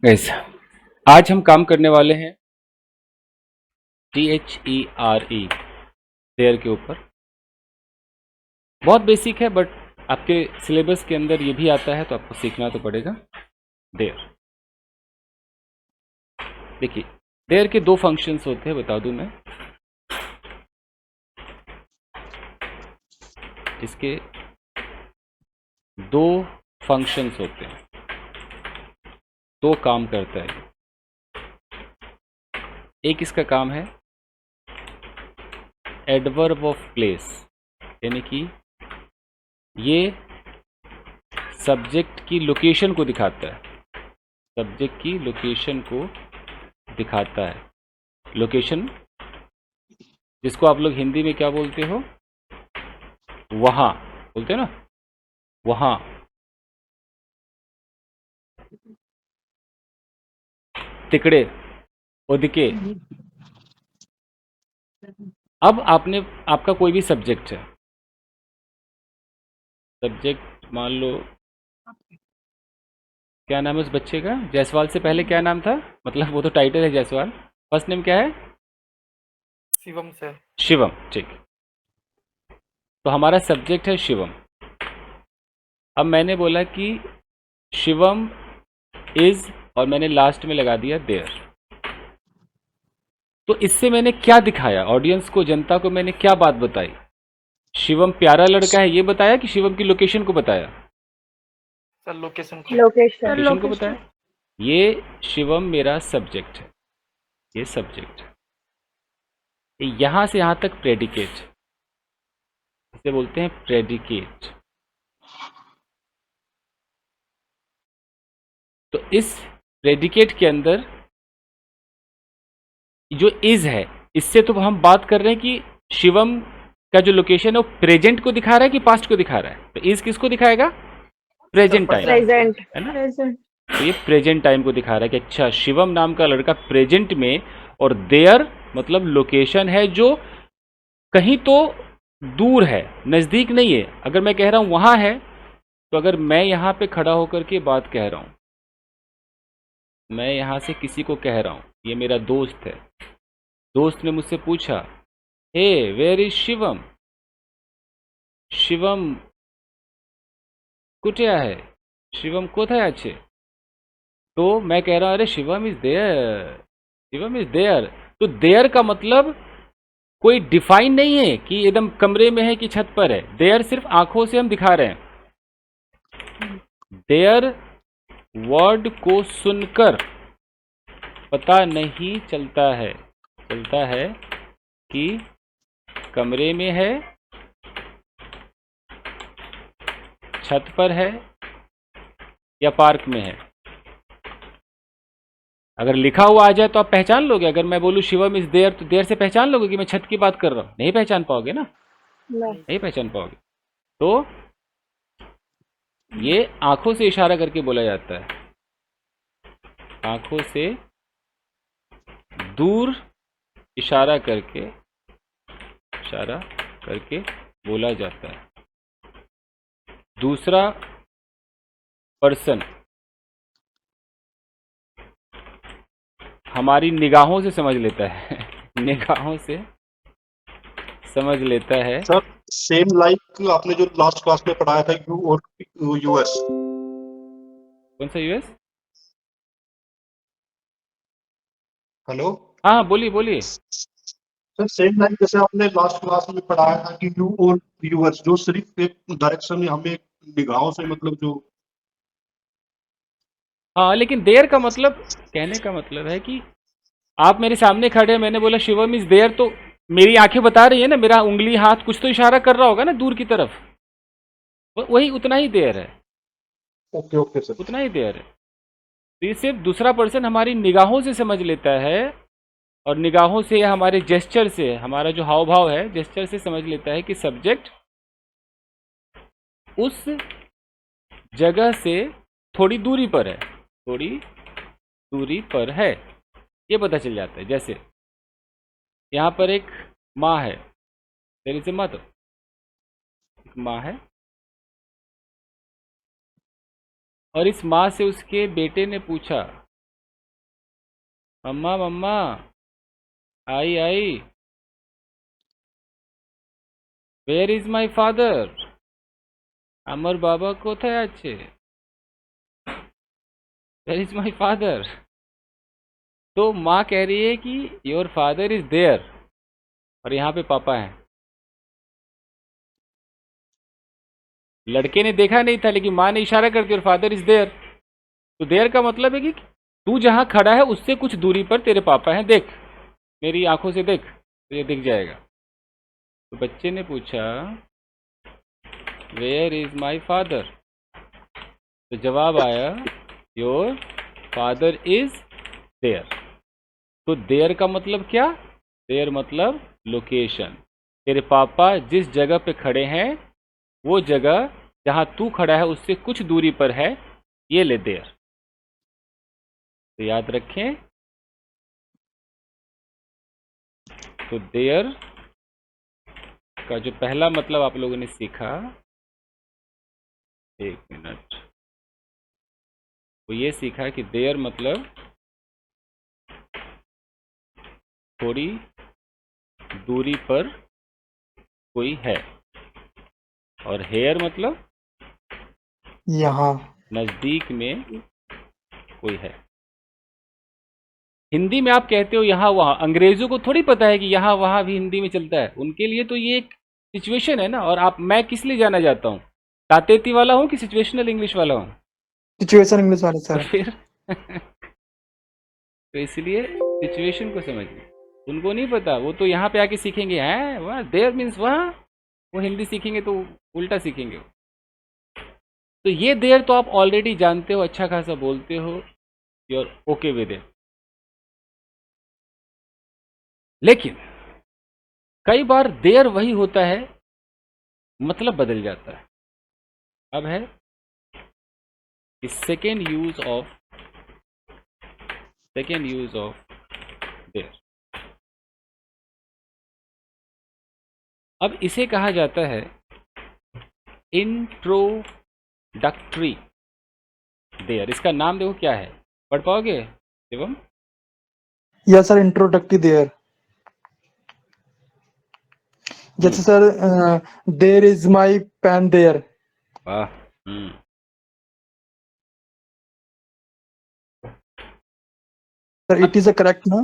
Guys, आज हम काम करने वाले हैं THERE देयर के ऊपर। बहुत बेसिक है बट आपके सिलेबस के अंदर ये भी आता है तो आपको सीखना तो पड़ेगा। देयर, देखिए देयर के दो फंक्शंस होते हैं, बता दूं मैं। इसके दो फंक्शंस होते हैं, दो काम करता है। एक इसका काम है एडवर्ब ऑफ प्लेस, यानी कि ये सब्जेक्ट की लोकेशन को दिखाता है। सब्जेक्ट की लोकेशन को दिखाता है। लोकेशन जिसको आप लोग हिंदी में क्या बोलते हो, वहां बोलते हो ना, वहां। तिकड़े, ओदिके। अब आपका कोई भी सब्जेक्ट है, सब्जेक्ट मान लो, क्या नाम है उस बच्चे का? जायसवाल से पहले क्या नाम था? मतलब वो तो टाइटल है जायसवाल, फर्स्ट नेम क्या है? शिवम सर। शिवम, ठीक। तो हमारा सब्जेक्ट है शिवम। अब मैंने बोला कि शिवम इज, और मैंने लास्ट में लगा दिया देयर। तो इससे मैंने क्या दिखाया ऑडियंस को, जनता को? मैंने क्या बात बताई? शिवम प्यारा लड़का है ये बताया कि शिवम की लोकेशन को बताया? सर लोकेशन को। लोकेशन। लोकेशन को बताया। ये शिवम मेरा सब्जेक्ट है, ये सब्जेक्ट है। यहां से यहां तक प्रेडिकेट, इसे बोलते हैं प्रेडिकेट। तो इस प्रेडिकेट के अंदर जो इज है, इससे तो हम बात कर रहे हैं कि शिवम का जो लोकेशन है वो प्रेजेंट को दिखा रहा है कि पास्ट को दिखा रहा है? तो इज किसको दिखाएगा? Present time, present. है ना? तो ये प्रेजेंट टाइम को दिखा रहा है कि अच्छा शिवम नाम का लड़का प्रेजेंट में, और देयर मतलब लोकेशन है जो कहीं तो दूर है, नजदीक नहीं है। अगर मैं कह रहा हूं वहां है, तो अगर मैं यहां पे खड़ा होकर के बात कह रहा हूं, मैं यहां से किसी को कह रहा हूं ये मेरा दोस्त है, दोस्त ने मुझसे पूछा हे वेयर इज शिवम, शिवम कुठे आहे, शिवम कोথায় আছে? तो मैं कह रहा हूं अरे Shivam is there, Shivam is there. तो देयर का मतलब कोई डिफाइन नहीं है कि एकदम कमरे में है कि छत पर है। देयर सिर्फ आंखों से हम दिखा रहे हैं। देयर वर्ड को सुनकर पता नहीं चलता है कि कमरे में है, छत पर है, या पार्क में है। अगर लिखा हुआ आ जाए तो आप पहचान लोगे। अगर मैं बोलूं शिवम इज देयर, तो देयर से पहचान लोगे कि मैं छत की बात कर रहा हूं? नहीं पहचान पाओगे ना, नहीं पहचान पाओगे। तो ये आंखों से इशारा करके बोला जाता है, आंखों से दूर इशारा करके बोला जाता है। दूसरा पर्सन हमारी निगाहों से समझ लेता है निगाहों से समझ लेता है। सर सेम लाइक आपने जो लास्ट क्लास में पढ़ाया था यू और यूएस। कौन सा यूएस? हेलो हाँ बोलिए बोलिए। सर, सेम लाइक जैसे आपने लास्ट क्लास में पढ़ाया था कि यू और यूएस, जो सिर्फ एक डायरेक्शन में हमें निगाहों से मतलब जो। हाँ लेकिन देयर का मतलब, कहने का मतलब है कि आप मेरे सामने खड़े हैं, मैंने बोला शिवम इज देयर, तो मेरी आंखें बता रही है ना, मेरा उंगली हाथ कुछ तो इशारा कर रहा होगा ना दूर की तरफ। वही उतना ही देयर है, ओके ओके सर। उतना ही देयर है। तो ये सिर्फ दूसरा पर्सन हमारी निगाहों से समझ लेता है, और निगाहों से या हमारे जेस्चर से, हमारा जो हाव भाव है जेस्चर से समझ लेता है कि सब्जेक्ट उस जगह से थोड़ी दूरी पर है, थोड़ी दूरी पर है, ये पता चल जाता है। जैसे यहाँ पर एक माँ है, देयर इज ए मदर, एक माँ है, और इस माँ से उसके बेटे ने पूछा मम्मा मम्मा, आई आई, वेयर इज माई फादर, আমার বাবা কোথায় আছে, वेयर इज माई फादर। तो माँ कह रही है कि योर फादर इज देयर, और यहाँ पे पापा हैं। लड़के ने देखा नहीं था, लेकिन माँ ने इशारा कर दिया, योर फादर इज देयर। तो देयर का मतलब है कि तू जहाँ खड़ा है उससे कुछ दूरी पर तेरे पापा हैं, देख, मेरी आंखों से देख, तो ये दिख जाएगा। तो बच्चे ने पूछा, वेयर इज माई फादर, तो जवाब आया, योर फादर इज देयर। तो देयर का मतलब क्या? देयर मतलब लोकेशन। तेरे पापा जिस जगह पे खड़े हैं वो जगह जहां तू खड़ा है उससे कुछ दूरी पर है, ये ले देयर। तो याद रखें, तो देयर का जो पहला मतलब आप लोगों ने सीखा, एक मिनट, वो ये सीखा कि देयर मतलब थोड़ी दूरी पर कोई है, और हेयर मतलब यहाँ। नजदीक में कोई है। हिंदी में आप कहते हो यहाँ वहाँ, अंग्रेजों को थोड़ी पता है कि यहाँ वहाँ भी हिंदी में चलता है। उनके लिए तो ये एक सिचुएशन है ना। और आप, मैं किस लिए जाना जाता हूँ, तातेती वाला हूँ कि सिचुएशनल इंग्लिश वाला हूँ? सिचुएशन इंग्लिश वाले तो सर। फिर तो इसलिए सिचुएशन को समझिए। उनको नहीं पता, वो तो यहाँ पे आके सीखेंगे, हैं वहाँ देयर मीन्स वहाँ, वो हिंदी सीखेंगे तो उल्टा सीखेंगे। तो ये देयर तो आप ऑलरेडी जानते हो, अच्छा खासा बोलते हो, you are okay with it. लेकिन कई बार देयर वही होता है, मतलब बदल जाता है। अब है सेकेंड यूज ऑफ देयर। अब इसे कहा जाता है इंट्रोडक्टरी देयर। इसका नाम देखो क्या है, पढ़ पाओगे एवं? Yes sir, introductory there. जैसे sir, there is my pen there. वाह। Sir it is a correct ना?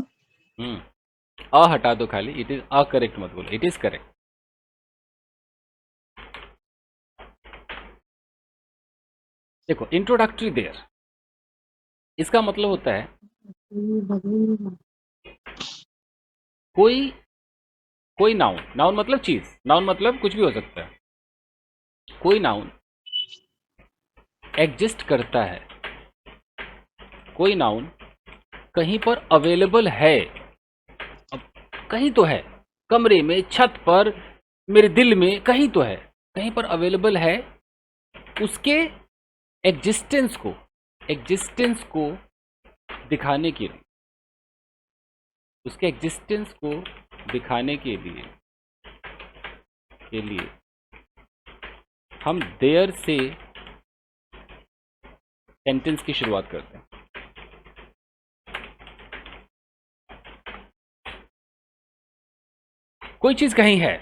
अ हटा दो खाली, इट इज अ करेक्ट मत बोलो, इट इज करेक्ट। देखो इंट्रोडक्टरी देयर, इसका मतलब होता है कोई कोई नाउन, नाउन मतलब चीज, नाउन मतलब कुछ भी हो सकता है। कोई नाउन एग्जिस्ट करता है, कोई नाउन कहीं पर अवेलेबल है। अब कहीं तो है, कमरे में, छत पर, मेरे दिल में, कहीं तो है, कहीं पर अवेलेबल है। उसके एग्जिस्टेंस को दिखाने के लिए, उसके एग्जिस्टेंस को दिखाने के लिए हम देयर से सेंटेंस की शुरुआत करते हैं। कोई चीज कहीं है,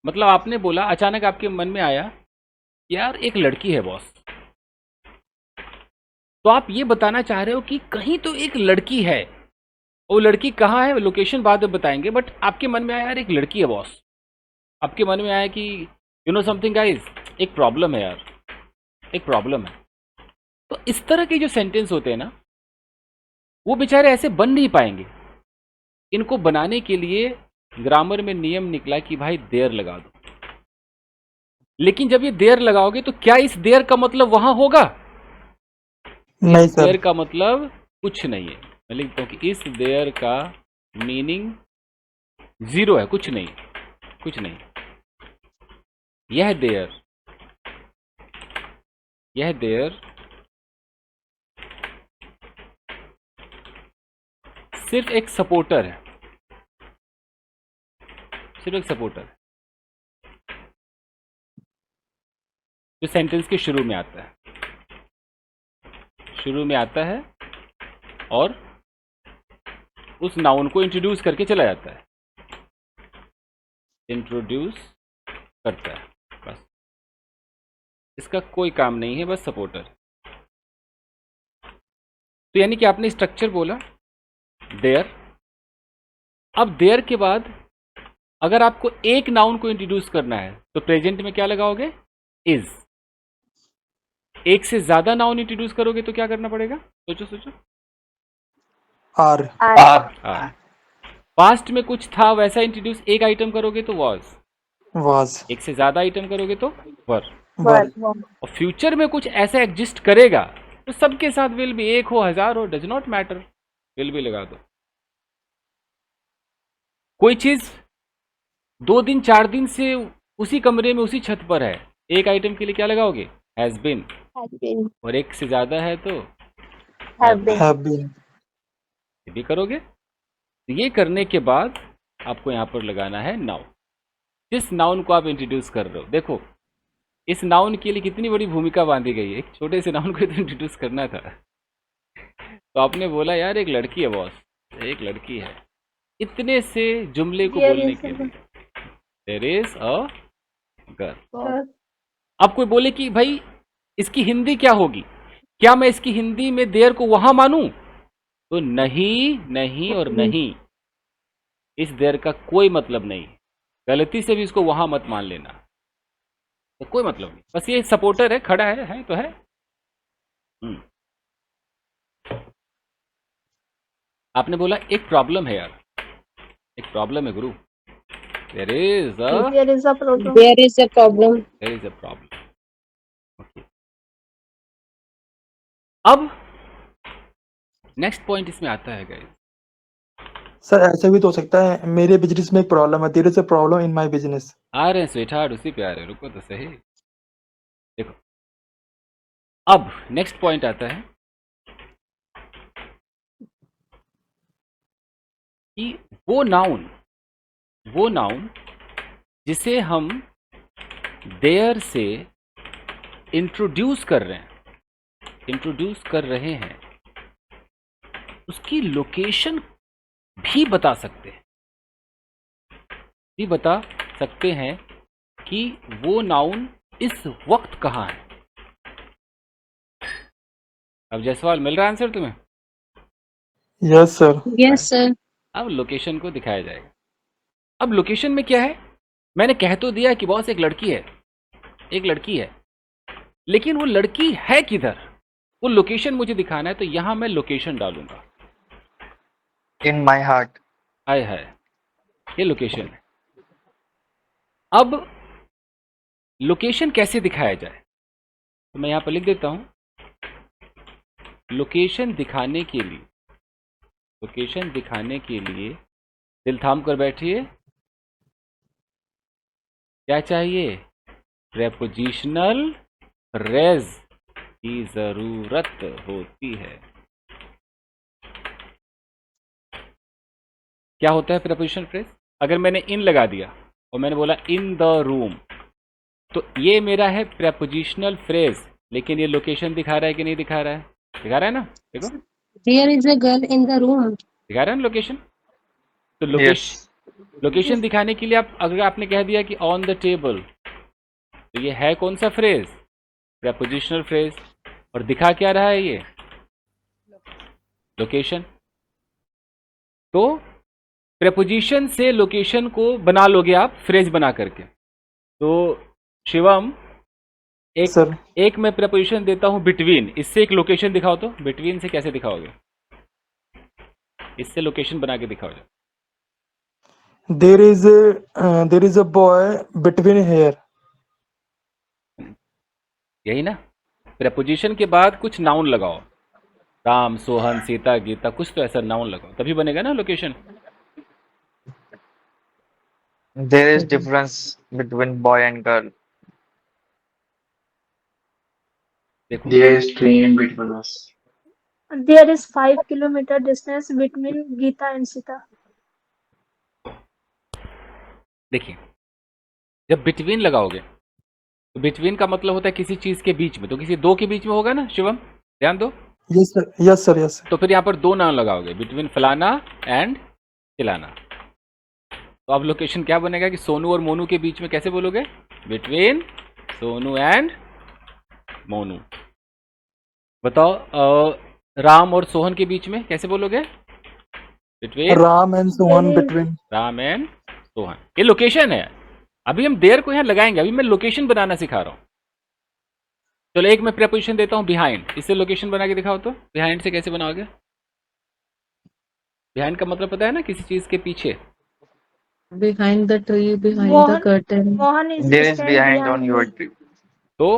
मतलब आपने बोला, अचानक आपके मन में आया, यार एक लड़की है बॉस, तो आप ये बताना चाह रहे हो कि कहीं तो एक लड़की है। वो लड़की कहाँ है, लोकेशन बाद में बताएंगे, बट आपके मन में आया यार एक लड़की है बॉस। आपके मन में आया कि यू नो समथिंग गाइस, एक प्रॉब्लम है यार, एक प्रॉब्लम है। तो इस तरह के जो सेंटेंस होते हैं ना, वो बेचारे ऐसे बन नहीं पाएंगे। इनको बनाने के लिए ग्रामर में नियम निकला कि भाई देयर लगा दो। लेकिन जब ये देयर लगाओगे तो क्या इस देयर का मतलब वहां होगा? नहीं इस देयर सर। का मतलब कुछ नहीं है। मैं लिखता हूं कि इस देयर का मीनिंग जीरो है, कुछ नहीं, कुछ नहीं। यह देयर सिर्फ एक सपोर्टर है, सिर्फ एक सपोर्टर है, जो सेंटेंस के शुरू में आता है, शुरू में आता है और उस नाउन को इंट्रोड्यूस करके चला जाता है, इंट्रोड्यूस करता है, बस। इसका कोई काम नहीं है, बस सपोर्टर। तो यानी कि आपने स्ट्रक्चर बोला देयर। अब देयर के बाद अगर आपको एक नाउन को इंट्रोड्यूस करना है तो प्रेजेंट में क्या लगाओगे? इज। एक से ज्यादा नाउन इंट्रोड्यूस करोगे तो क्या करना पड़ेगा? सोचो सोचो। आर। आर। पास्ट में कुछ था वैसा इंट्रोड्यूस एक आइटम करोगे तो वाज। एक से ज्यादा आइटम करोगे तो वर। वर। और फ्यूचर में कुछ ऐसा एग्जिस्ट करेगा तो सबके साथ विल भी, एक हो हजार हो, डज नॉट मैटर, विल भी लगा दो। कोई चीज 2 दिन 4 दिन से उसी कमरे में उसी छत पर है, एक आइटम के लिए क्या लगाओगे? Has been. और एक से ज्यादा है तो हैव बीन। ये भी करोगे। तो ये करने के बाद आपको यहां पर लगाना है नाउन। जिस नाउन को आप इंट्रोड्यूस कर रहे हो, देखो इस नाउन के लिए कितनी बड़ी भूमिका बांधी गई है। एक छोटे से नाउन को इंट्रोड्यूस करना था तो आपने बोला यार एक लड़की है बॉस, एक लड़की है, इतने से जुमले को बोलने के लिए देयर इज अ गर्ल। अब कोई बोले कि भाई इसकी हिंदी क्या होगी, क्या मैं इसकी हिंदी में देयर को वहां मानूं? तो नहीं, नहीं और नहीं। इस देयर का कोई मतलब नहीं, गलती से भी इसको वहां मत मान लेना, तो कोई मतलब नहीं, बस ये सपोर्टर है, खड़ा है तो है। आपने बोला एक प्रॉब्लम है यार, एक प्रॉब्लम है गुरु, there is a problem. There is a problem. अब नेक्स्ट पॉइंट इसमें आता है गाइस। सर ऐसे भी तो हो सकता है मेरे बिजनेस में एक प्रॉब्लम है, there is a problem in my business. आ रहे हैं स्वीटहार्ट, उसी पे आ रहे हैं, रुको तो सही। देखो अब नेक्स्ट पॉइंट आता है कि वो नाउन जिसे हम देयर से इंट्रोड्यूस कर रहे हैं उसकी लोकेशन भी बता सकते हैं कि वो नाउन इस वक्त कहाँ है। अब जायसवाल मिल रहा है आंसर तुम्हें? Yes sir. Yes, sir. अब लोकेशन को दिखाया जाएगा। अब लोकेशन में क्या है? मैंने कह तो दिया कि बॉस एक लड़की है, लेकिन वो लड़की है किधर, वो लोकेशन मुझे दिखाना है। तो यहां मैं लोकेशन डालूंगा, In my heart. आय है, ये लोकेशन है। अब लोकेशन कैसे दिखाया जाए, तो मैं यहां पर लिख देता हूं, लोकेशन दिखाने के लिए दिल थाम कर बैठिए। क्या चाहिए? प्रेपोजिशनल फ्रेज की जरूरत होती है। क्या होता है प्रेपोजिशनल फ्रेज? अगर मैंने इन लगा दिया और मैंने बोला इन द रूम, तो ये मेरा है प्रेपोजिशनल फ्रेज, लेकिन ये लोकेशन दिखा रहा है कि नहीं दिखा रहा है? दिखा रहा है ना, देखो There is a girl in the room. दिखा रहा है ना लोकेशन। तो Yes. लोकेशन दिखाने के लिए अगर आपने कह दिया कि ऑन द टेबल, तो ये है कौन सा फ्रेज? Prepositional phrase. और दिखा क्या रहा है? ये लोकेशन। तो प्रेपोजिशन से लोकेशन को बना लोगे आप फ्रेज बना करके। तो शिवम सर एक मैं प्रेपोजिशन देता हूं बिटवीन, इससे एक लोकेशन दिखाओ। तो बिटवीन से कैसे दिखाओगे? इससे लोकेशन बना के दिखाओ। There is a boy between here. यही ना, प्रेपोजिशन के बाद कुछ नाउन लगाओ, राम, सोहन, सीता, गीता, कुछ तो ऐसा नाउन लगाओ, तभी बनेगा ना location. There is difference between boy and girl. देखो There is train between us. There is 5 kilometer distance between Geeta and Sita. देखिए, जब बिटवीन लगाओगे तो बिटवीन का मतलब होता है किसी चीज के बीच में, तो किसी दो के बीच में होगा ना शिवम, ध्यान दो। Yes sir. Yes sir. Yes sir. तो फिर यहाँ पर दो नाउन लगाओगे, बिटवीन फलाना एंड चिलाना। तो अब लोकेशन क्या बनेगा कि सोनू और मोनू के बीच में कैसे बोलोगे? Between Sonu and Monu. बताओ राम और सोहन के बीच में कैसे बोलोगे? Between Ram and Sohan between. Ram and Sohan. ये लोकेशन है। अभी हम देयर को यहाँ लगाएंगे, अभी मैं लोकेशन बनाना सिखा रहा हूँ। चलो एक मैं प्रेपोजिशन देता हूँ बिहाइंड, इससे लोकेशन बना के दिखाओ तो। बिहाइंड से कैसे बनाओगे? बिहाइंड का मतलब पता है ना, किसी चीज के पीछे। Behind the tree, behind the Mohan, curtain. Mohan is There is stand behind on behind your me. tree. तो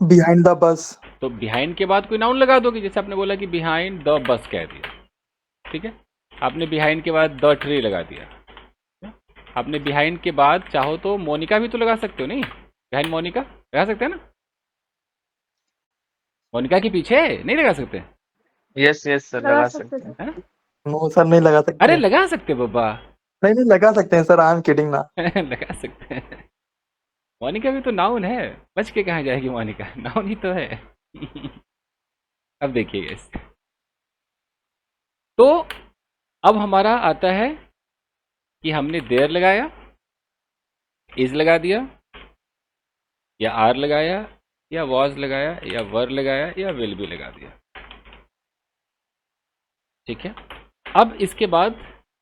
Behind the bus. बिहाइंड के बाद कोई नाउन लगा दोगे, जैसे आपने बोला कि बिहाइंड द बस कह दिया, ठीक है। आपने बिहाइंड के बाद द ट्री लगा दिया। आपने बिहाइंड के बाद चाहो तो मोनिका भी तो लगा सकते हो, नहीं? बिहाइंड मोनिका लगा सकते हैं ना? मोनिका के पीछे नहीं लगा सकते, Yes, yes, sir. लगा लगा सकते सकते हैं. थे। है ना? No sir, नहीं लगा सकते अरे हैं। लगा सकते बाबा। नहीं लगा सकते हैं सर, आई एम किडिंग ना। लगा सकते हैं। मोनिका भी तो नाउन है, बच के कहाँ जाएगी मोनिका, नाउन ही तो है। अब देखिएगा इस, तो अब हमारा आता है कि हमने देयर लगाया, इज लगा दिया, या आर लगाया, या वॉज लगाया, या वर लगाया, या विल भी लगा दिया, ठीक है। अब इसके बाद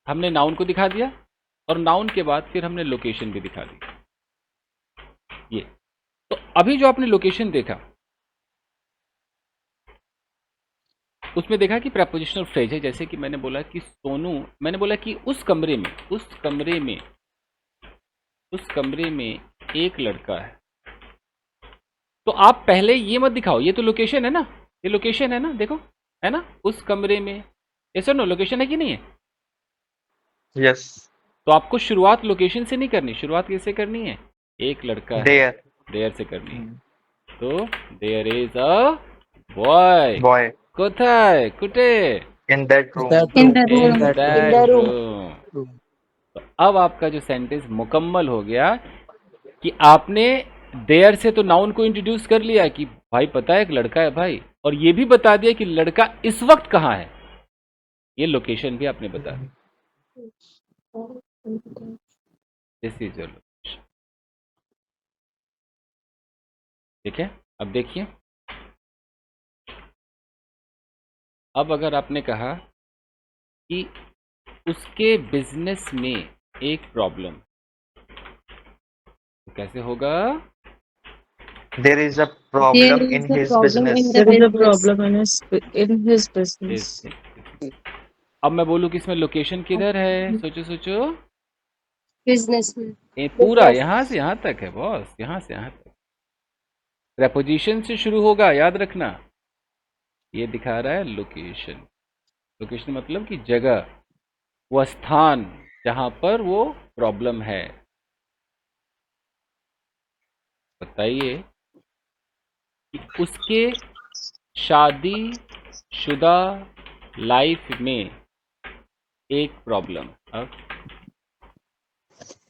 हमने नाउन को दिखा दिया, और नाउन के बाद फिर हमने लोकेशन भी दिखा दी। ये तो अभी जो आपने लोकेशन देखा उसमें देखा कि प्रेपोजिशनल फ्रेज है, जैसे कि मैंने बोला कि सोनू, मैंने बोला कि उस कमरे में एक लड़का है। तो आप पहले ये मत दिखाओ, ये तो लोकेशन है ना, ये लोकेशन है ना, देखो है ना, उस कमरे में, ऐसा नो लोकेशन है कि नहीं है? Yes. तो आपको शुरुआत लोकेशन से नहीं करनी, शुरुआत किससे करनी है? एक लड़का है, There. देयर से करनी है। तो there is a boy. Boy. कोথায়? कुटे? In that room. That In room. the room. In That that In the room. Room. तो अब आपका जो सेंटेंस मुकम्मल हो गया कि आपने देयर से तो नाउन को इंट्रोड्यूस कर लिया कि भाई पता है एक लड़का है भाई, और ये भी बता दिया कि लड़का इस वक्त कहाँ है, ये लोकेशन भी आपने बता दी। दिस इज योर लोकेशन, ठीक है। अब देखिए, अब अगर आपने कहा कि उसके बिजनेस में एक प्रॉब्लम, तो कैसे होगा? There is a There problem is in a his problem in business. the There is a business. problem In his business. अब मैं बोलूँ कि इसमें लोकेशन किधर है? सोचो सोचो। Business में. ये पूरा यहाँ से यहाँ तक है बॉस, यहाँ से यहाँ तक प्रेपोजिशन से शुरू होगा, याद रखना। ये दिखा रहा है लोकेशन। लोकेशन मतलब कि जगह, वो स्थान जहाँ पर वो प्रॉब्लम है। बताइए कि उसके शादीशुदा लाइफ में एक प्रॉब्लम। अब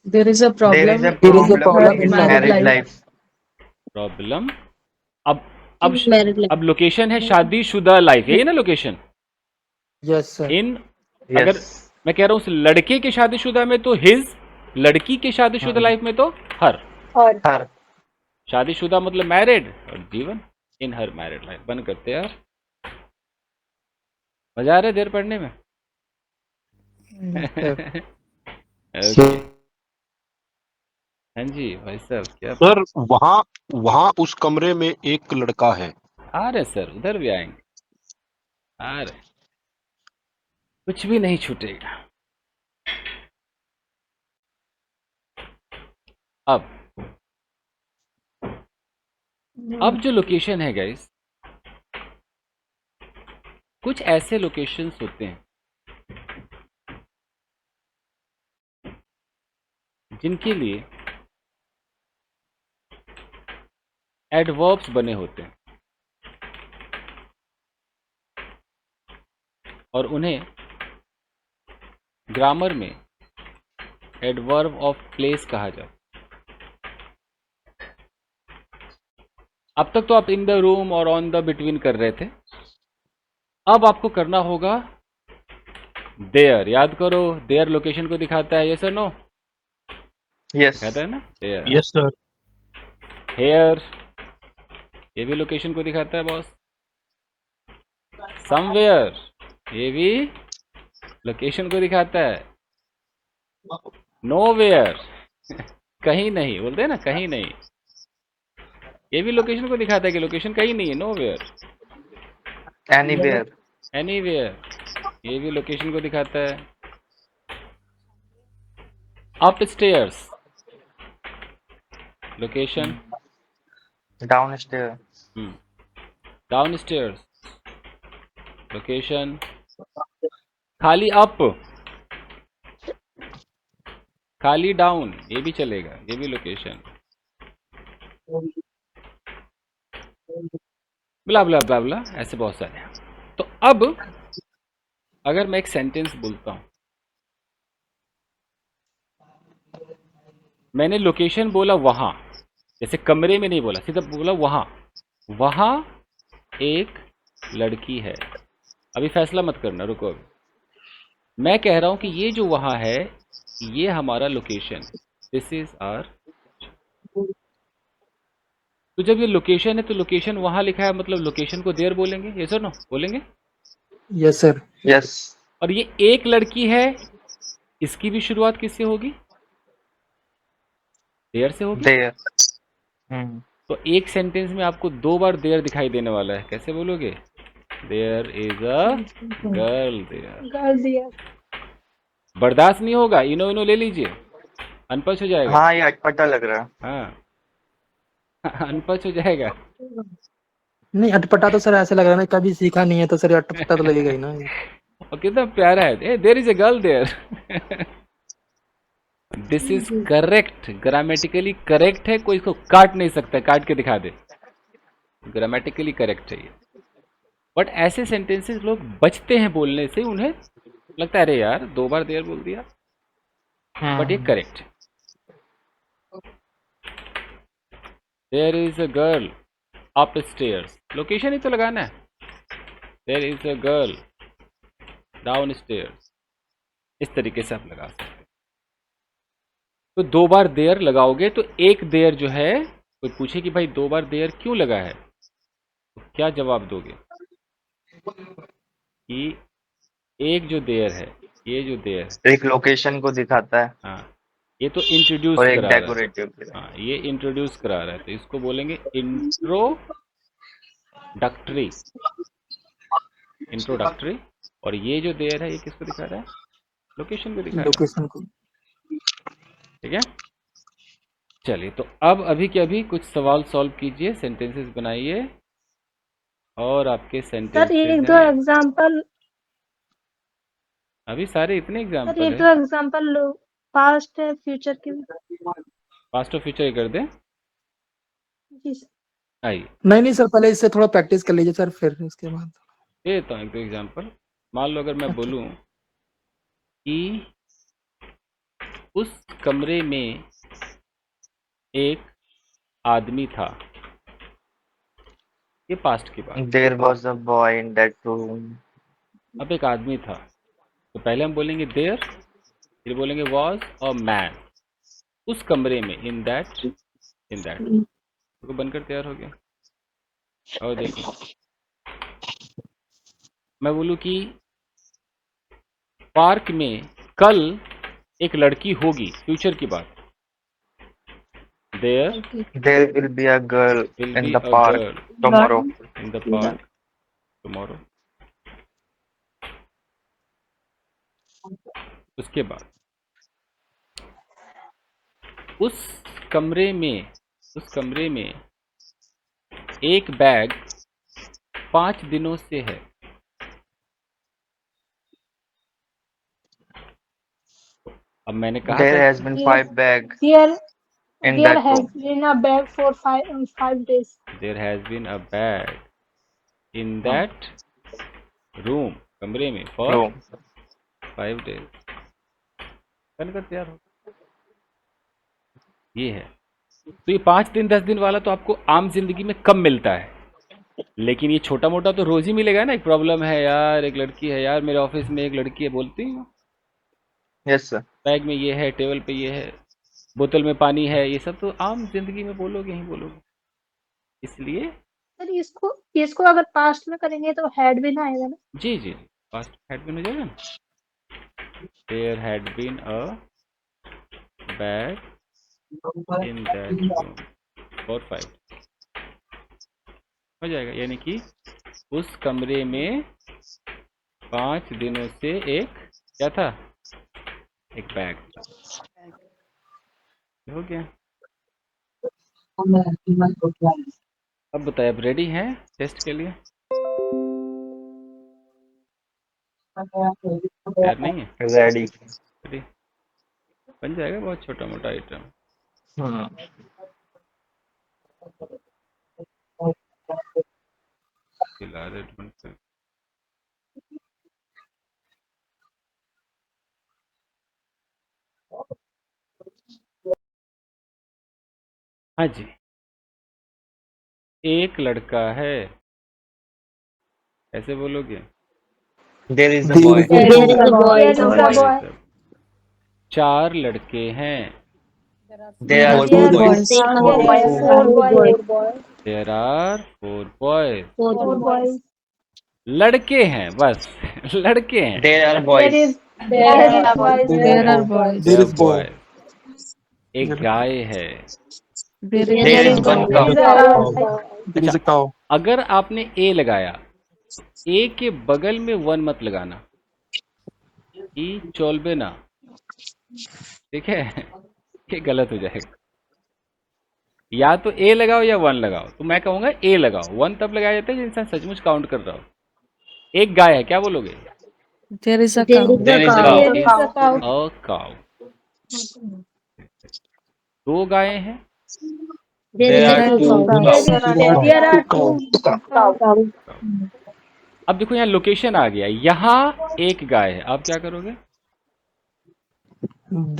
There is a There is problem a There is a in problem problem her in in married married life. life. Problem, अब In married life. अब लोकेशन है शादीशुदा लाइफ, यही ना लोकेशन? Yes sir. इन अगर Yes. मैं कह रहा हूँ उस लड़के के शादीशुदा में तो हिज, लड़की के शादीशुदा लाइफ में तो हर। Her. शादीशुदा मतलब मैरिड, और जीवन इन हर मैरिड लाइफ। बंद करते हैं यार, मजा आ रहा है देर पढ़ने में। ओके, हाँ जी भाई साहब, क्या सर वहां उस कमरे में एक लड़का है। आ रहे सर, उधर भी आएंगे, आ रहे, कुछ भी नहीं छूटेगा। अब जो लोकेशन है गाइस, कुछ ऐसे लोकेशंस होते हैं जिनके लिए एडवर्ब्स बने होते हैं, और उन्हें ग्रामर में एडवर्ब ऑफ प्लेस कहा जाता है। अब तक तो आप इन द रूम और ऑन द बिटवीन कर रहे थे, अब आपको करना होगा देयर। याद करो, देयर लोकेशन को दिखाता है, यस और नो? Yes. दिखाता है ना देयर। Yes sir. हेयर, ये भी लोकेशन को दिखाता है बॉस। समवेयर, ये भी लोकेशन को दिखाता है। नोवेयर, कहीं नहीं, बोलते हैं ना कहीं नहीं, ये भी लोकेशन को दिखाता है कि लोकेशन कहीं नहीं है, नोवेयर। Anywhere. एनीवेयर, ये भी लोकेशन को दिखाता है। Upstairs, location. Downstairs. Downstairs, location. खाली अप, खाली डाउन, ये भी चलेगा, ये भी लोकेशन। ब्ला ब्ला ब्ला ब्ला, ऐसे बहुत सारे हैं। तो अब अगर मैं एक सेंटेंस बोलता हूं, मैंने लोकेशन बोला वहां, जैसे कमरे में नहीं बोला, सीधा बोला वहां। वहां एक लड़की है। अभी फैसला मत करना, रुको। अभी मैं कह रहा हूं कि ये जो वहां है, ये हमारा लोकेशन, दिस इज आवर। तो जब ये लोकेशन है तो लोकेशन वहां लिखा है, मतलब लोकेशन को देयर बोलेंगे, यस और नो बोलेंगे। Yes sir. Yes. और ये एक लड़की है, इसकी भी शुरुआत किससे होगी? देयर से होगी। There. Hmm. तो एक सेंटेंस में आपको 2 बार देयर दिखाई देने वाला है, कैसे बोलोगे? There is a girl there. Girl there. बर्दाश्त नहीं होगा, इनो इनो ले लीजिए, अनपढ़ हो जाएगा। हाँ, ये अटपटा लग रहा है। हाँ अनपढ़ हो जाएगा। नहीं, अटपटा तो सर ऐसे लग रहा है ना, कभी सीखा नहीं है तो सर ये अटपटा तो लगेगा ही ना। और कितना प्यारा है, there is a girl there. This is correct, grammatically correct है, कोई इसको काट नहीं सकता, काट के दिखा दे, ग्रामेटिकली करेक्ट है ये। बट ऐसे सेंटेंसेस लोग बचते हैं बोलने से, उन्हें लगता है अरे यार 2 बार देयर बोल दिया, बट ये करेक्ट है। There is a girl upstairs, location ही तो लगाना है। There is a girl downstairs, इस तरीके से आप लगा सकते हैं। तो 2 बार देयर लगाओगे तो एक देयर जो है, कोई पूछे कि भाई 2 बार देयर क्यों लगा है, तो क्या जवाब दोगे? कि एक जो देयर है, ये जो देयर है, एक लोकेशन को दिखाता है हाँ, ये तो इंट्रोड्यूस और एक करा रहा है। डेकोरेटिव। हाँ, ये इंट्रोड्यूस करा रहा है, तो इसको बोलेंगे इंट्रोडक्टरी। इंट्रोडक्टरी। और ये जो देयर है, ये किसको दिखा रहा है? लोकेशन को दिखा रहा है। लोकेशन को। ठीक है, चलिए। तो अब अभी के अभी कुछ सवाल सॉल्व कीजिए, सेंटेंसेस बनाइए, और आपके सर सेंटेंसेस एक दो हैं। एग्जांपल, अभी सारे इतने सर एग्जाम्पल एक है। दो एग्जांपल लो, पास्ट है फ्यूचर के भी। पास्ट और फ्यूचर कर दें, जी सर। आइए नहीं सर, पहले इससे थोड़ा प्रैक्टिस कर लीजिए सर, फिर उसके बाद। दे देता हूँ एक दो एग्जाम्पल। मान लो अगर मैं अच्छा। बोलूं कि उस कमरे में एक आदमी था, ये पास्ट की बात। There was a boy in that room. अब एक आदमी था, तो पहले हम बोलेंगे देयर, फिर बोलेंगे वॉज और मैन, उस कमरे में, इन दैट तो बनकर तैयार हो गया। और देखो, मैं बोलूं कि पार्क में कल एक लड़की होगी, फ्यूचर की बात। There There will be a girl will in be the a park girl tomorrow. in the park tomorrow। उसके बाद उस कमरे में एक बैग 5 दिनों से है। अब मैंने कहा There था has been 5 bags There in there that has room. been a bag for 5 days. There has been a bag in that room, कमरे में, फॉर Room. 5 days। बनकर तैयार हो, ये है। तो ये 5 दिन 10 दिन वाला तो आपको आम जिंदगी में कम मिलता है, लेकिन ये छोटा मोटा तो रोज ही मिलेगा ना, एक प्रॉब्लम है यार, एक लड़की है यार, मेरे ऑफिस में एक लड़की है, बोलती है Yes, sir. बैग में ये है, टेबल पे ये है, बोतल में पानी है, ये सब तो आम जिंदगी में बोलोगे ही बोलोगे। इसलिए सर इसको इसको अगर पास्ट में करेंगे तो हैड भी ना आएगा ना? जी जी जी, पास्ट हैड बीन हो जाएगा ना, there had been a bag in that room for 5 हो जाएगा, यानी कि उस कमरे में 5 दिनों से एक क्या था, एक बैग हो गया। अब बताए, अब रेडी हैं टेस्ट के लिए? यार नहीं है Ready. रेडी, बन जाएगा, बहुत छोटा मोटा आइटम। Hmm. खिला दे ढूंढ कर। हाँ जी, एक लड़का है, ऐसे बोलोगे? There is a There boy. is a There is a boy. There is a boy. 4 लड़के हैं, There are There four are boys. boys. There are 4 boys, Four Four boys. boys. लड़के हैं बस लड़के हैं। There are There boys. is boys. There are boys. There is boy. एक गाय है। There is one cow. There is a cow. अगर आपने ए लगाया, ए के बगल में 1 मत लगाना, ई चोलबे ना, ठीक है, ये गलत हो जाएगा। या तो ए लगाओ या 1 लगाओ, तो मैं कहूंगा ए लगाओ। 1 तब लगाया जाता है जब इंसान सचमुच काउंट कर रहा हो। एक गाय है, क्या बोलोगे? There is a There is a cow. There is a cow. A cow. 2 गायें हैं, There are two cows. There are two. अब देखो यहाँ लोकेशन आ गया, यहाँ एक गाय है, आप क्या करोगे?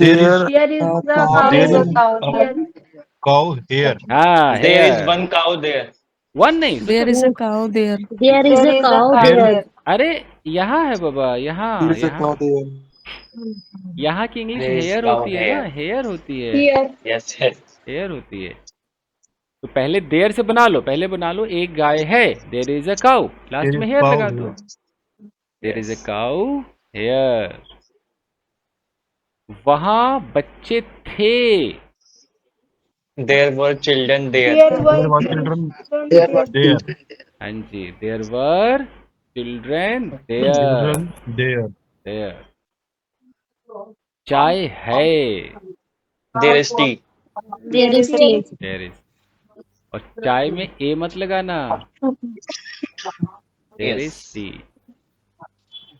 There There is a the cow. cow. There- cow here. हाँ, There is here। one cow there. 1 नहीं, There is a cow there. There is a cow there. अरे यहाँ है बाबा, यहाँ There is a cow यहाँ there. यहाँ की English There is here cow होती है ना, here. हेयर होती है, Here. Yes, yes. हेयर होती है। तो पहले देर से बना लो, पहले बना लो एक गाय है, there is a cow, last There में is हेयर cow लगा दो, here. There is a cow here. वहां बच्चे थे, There were children there. There There were were children there. there. हाँ जी, there were children there, Children there. There. चाय है, There is tea. There is tea. There is, और चाय में ए मत लगाना, देयर इज Yes. टी।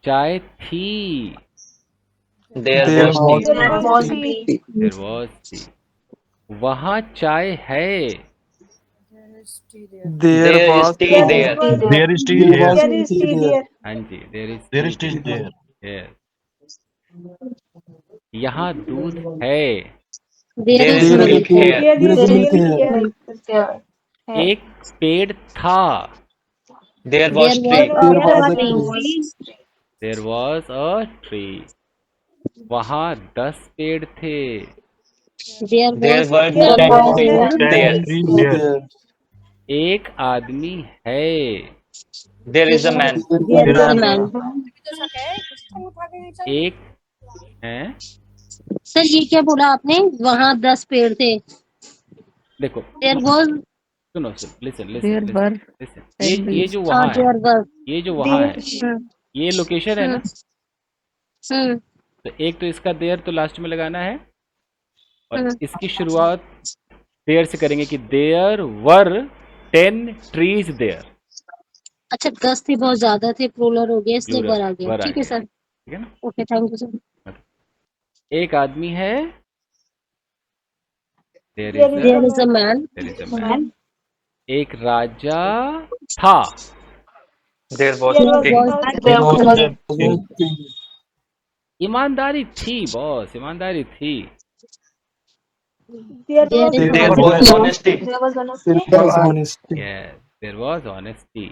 चाय थी, There There was was tea. There was tea. There was tea. वहां चाय है, There There is was tea There there. is tea. There is tea There here. was There is tea here. हाँ जी, there is There is tea there. यहाँ दूध है, There There is is There is milk milk. here. There is There is milk milk here. एक पेड़ था, There was There tree. There was a tree. tree. There was a tree. वहाँ 10 पेड़ थे, There There was were There 10 was trees 10 there. Tree Tree there. there. एक आदमी है, There is a man. There is a man. एक है, sir ये क्या बोला आपने? वहाँ 10 पेड़ थे. देखो There was. सुनो, listen There listen were listen, ये जो वहाँ है, There was. ये जो वहाँ है, हम्म, ये लोकेशन है ना, हम्म, तो एक तो इसका देयर तो लास्ट में लगाना है, और हम्म. इसकी शुरुआत देयर से करेंगे कि देयर वर 10 ट्रीज देयर, अच्छा 10 थे, बहुत ज्यादा थे, प्लूरल हो गया इसलिए Plural, वर आ गया. वर आ ठीक है गया, सर. ठीक है ना। Okay, thank you sir. एक आदमी है, there There is a man. Is a man. एक राजा था, There was There a was king. There was a a king. ईमानदारी थी बॉस, ईमानदारी थी। There was There There was was honesty. there was There was honesty. Yes, there was honesty.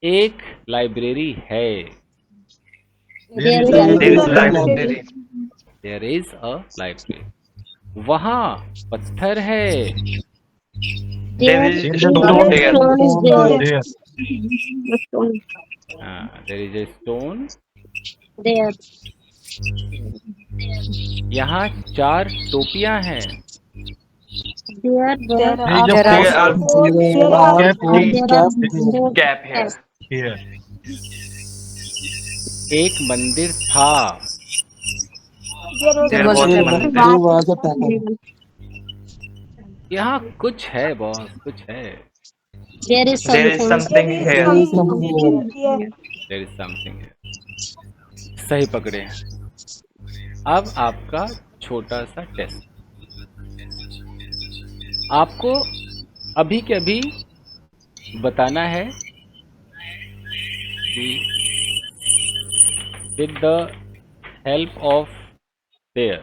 एक library है। There is There is a library. There is a library. वहाँ पत्थर है। There there is There stone is there. stone is there. there. There is a stone. There यहाँ 4 टोपियाँ हैं। there There are are There are four There are four three there are caps there. four cap here. एक मंदिर था। there There was a was There temple. mandir. was a temple. यहाँ कुछ है boss, कुछ है। there is There is something. something There here. is something here. There is something है। सही पकड़े हैं। अब आपका छोटा सा टेस्ट। आपको अभी के अभी बताना है कि with the help of their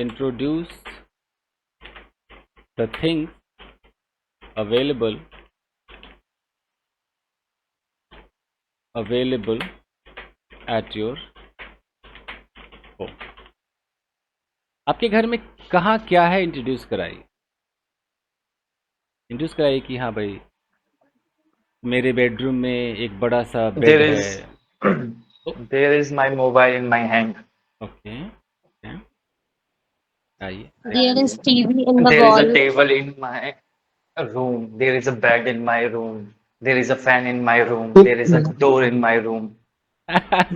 introduce the things available at your home। आपके घर में कहाँ क्या है, इंट्रोड्यूस कराइए। इंट्रोड्यूस कराइए कि हाँ भाई मेरे बेडरूम में एक बड़ा सा बेड There है। is there is my mobile in my hand. Okay okay, आइए। There is TV in the There is a wall. table in my room. There is a bed in my room. There is a fan in my room. There is a door in my room.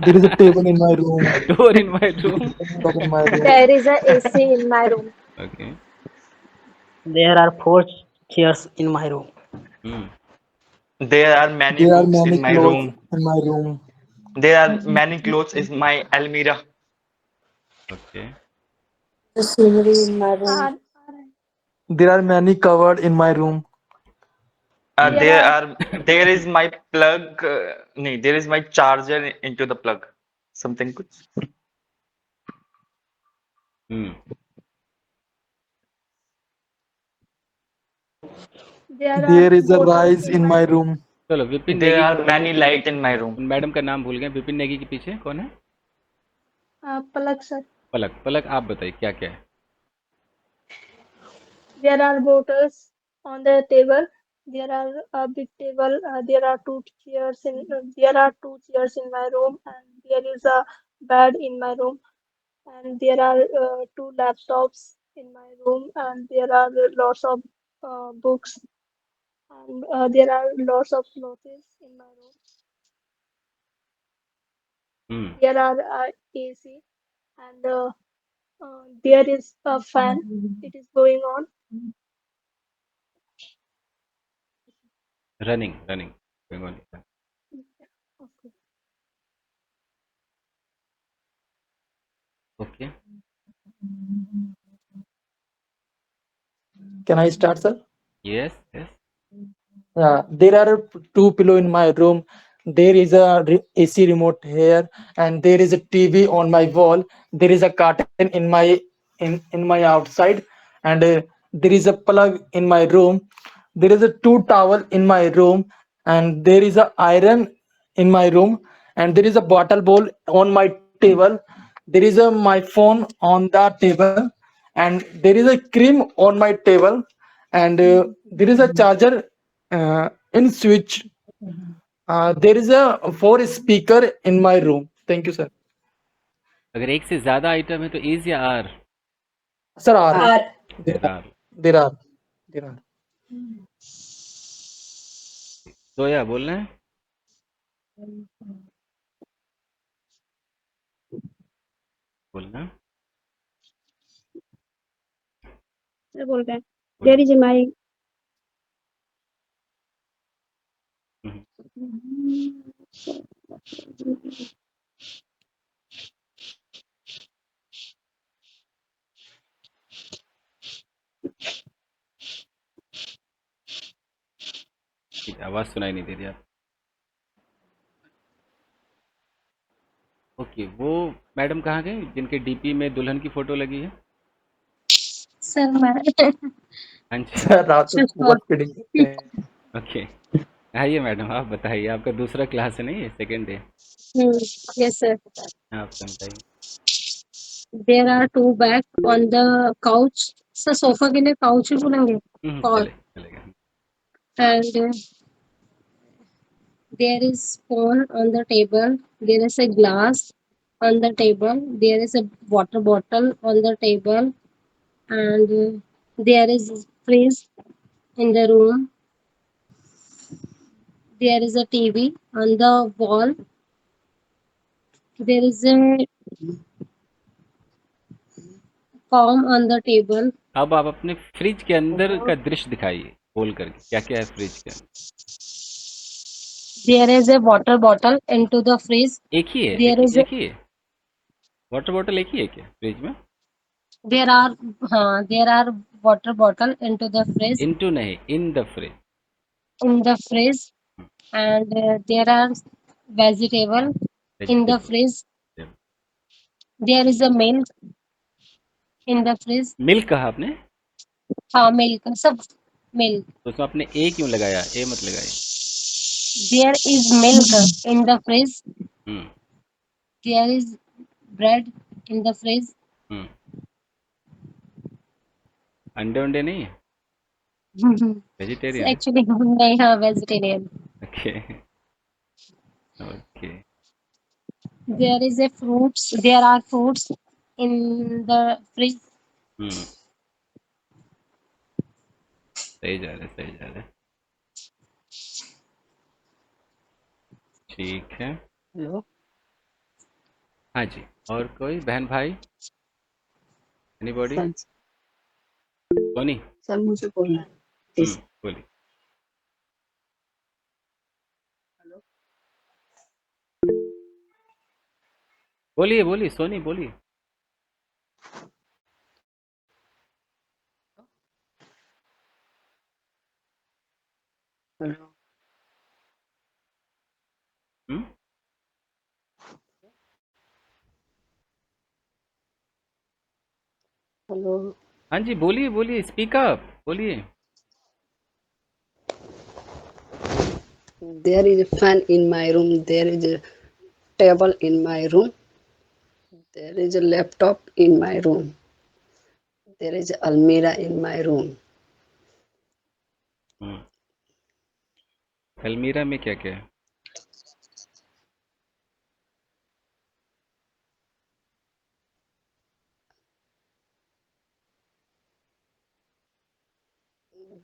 There is a table in my room. Door in my room. Top in my room. There is a AC in my room. Okay. There are four chairs in my room. There are many There are books many in my clothes room. in my room. There are many clothes in my almirah. Okay. The scenery in my room. There are many cupboard in my room. There is my plug. No, there is my charger into the plug. Something good. There is a rice in my room. चलो Vipin There Negi. are many light in my room. Madam का नाम भूल गए। विपिन नेगी के पीछे कौन है? पलक sir. पलक। पलक आप बताइए क्या क्या है? There are bottles on the table. There are a big table. There are two chairs in my room, and there is a bed in my room, and there are two laptops in my room, and there are lots of books, and there are lots of clothes in my room. There are AC, and there is a fan. It is going on. Running running going on। Okay. Okay. Can I start, sir? Yes yes. There are two pillow in my room. There is a AC remote here, and there is a TV on my wall. There is a curtain in my outside, and there is a plug in my room. There is a two towel in my room, and there is a iron in my room, and there is a bottle bowl on my table. There is a my phone on the table, and there is a cream on my table, and there is a charger in switch. There is a four speaker in my room. Thank you, sir. अगर एक से ज्यादा item है तो is या are? Sir, are there are. there are. जोया बोल रहे हैं? बोलना। सर बोल रहे हैं देयर इज माई ठीक है, आवाज सुनाई नहीं दे रही आप। ओके, वो मैडम कहाँ गई जिनके डीपी में दुल्हन की फोटो लगी है? सर मैं हाँ जी, सर आप तो बहुत फीडिंग करते हैं। ओके। आइए मैडम, आप बताइए, आपका दूसरा क्लास है नहीं, है सेकेंड डे। यस सर आप समझाइए। There are two bag on the couch sir sofa के लिए काउच ही बोलेंगे और चलेगा। And there is phone on the table, there is a glass on the table, there is a water bottle on the table, and there is fridge in the room, there is a TV on the wall, there is a comb on the table, अब आप अपने fridge के अंदर का दृश्य दिखाइए, खोल करके क्या क्या है फ्रिज के अंदर। there is a water bottle into the fridge, एक ही है, there is a एक ही है, वाटर बॉटल एक ही है क्या फ्रिज में? there are there are water bottle into the fridge into नहीं, in the fridge. in the fridge, and there are vegetable in the fridge, there is a milk in the fridge, milk कहा आपने, हाँ milk सब milk, तो उसमें आपने ए क्यों लगाया, ए मत लगाइए। there is milk in the fridge, hmm there is bread in the fridge, हम्म अंडे वंडे नहीं है, वेजिटेरियन है। actually नहीं हाँ vegetarian, okay okay. there is a fruits, there are fruits in the fridge, हम्म सही जा रहे हैं, सही जा रहे हैं, ठीक है। हेलो हाँ जी, और कोई बहन भाई, एनीबॉडी? सर सोनी, सर मुझे बोलना है प्लीज बोलिए। बोलिए बोलिए सोनी बोलिए। हेलो हम्म हेलो हाँ जी, बोलिए बोलिए, स्पीक अप, बोलिए। there is a fan in my room, there is a table in my room, there is a laptop in my room, there is a almirah in my room, अलमीरा में क्या क्या है?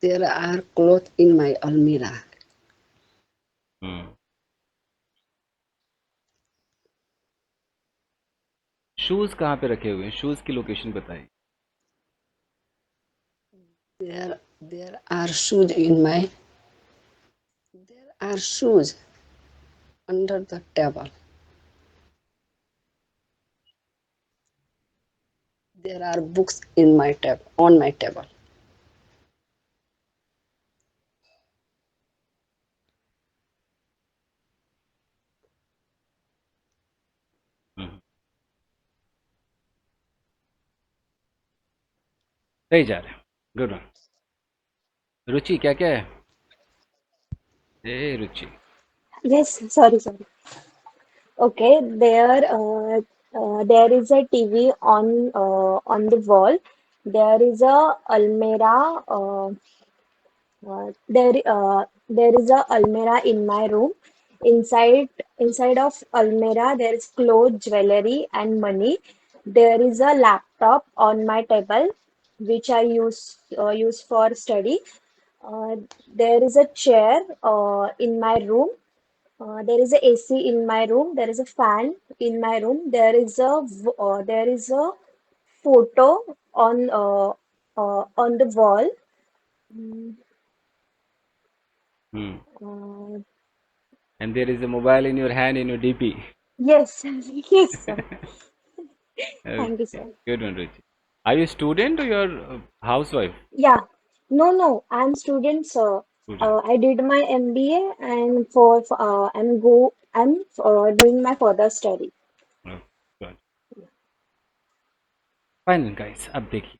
there are clothes in my almirah, shoes कहाँ पे रखे हुए हैं, शूज की लोकेशन बताइए। there are shoes in my there are shoes under the table, there are books in my tab on my table, सही जा रहे हैं, गुड वन। रुचि क्या क्या है? ए रुचि, Yes, sorry. Okay, there is a TV on the wall. There is a almirah. There is a almirah in my room. Inside of almirah, there is clothes, jewelry, and money. There is a laptop on my table, which I use for study. Uh, there is a chair in my room. There is a AC in my room. There is a fan in my room. There is a photo on the wall. Mm, uh, and there is a mobile in your hand in your DP. yes, yes, sir. Thank you, Okay, sir. good one, Ruchi. Are you a student or you're a housewife? Yeah, no, I'm student, sir. Student. I did my MBA and I'm doing my further study. Oh, good. Fine, guys. अब देखिए,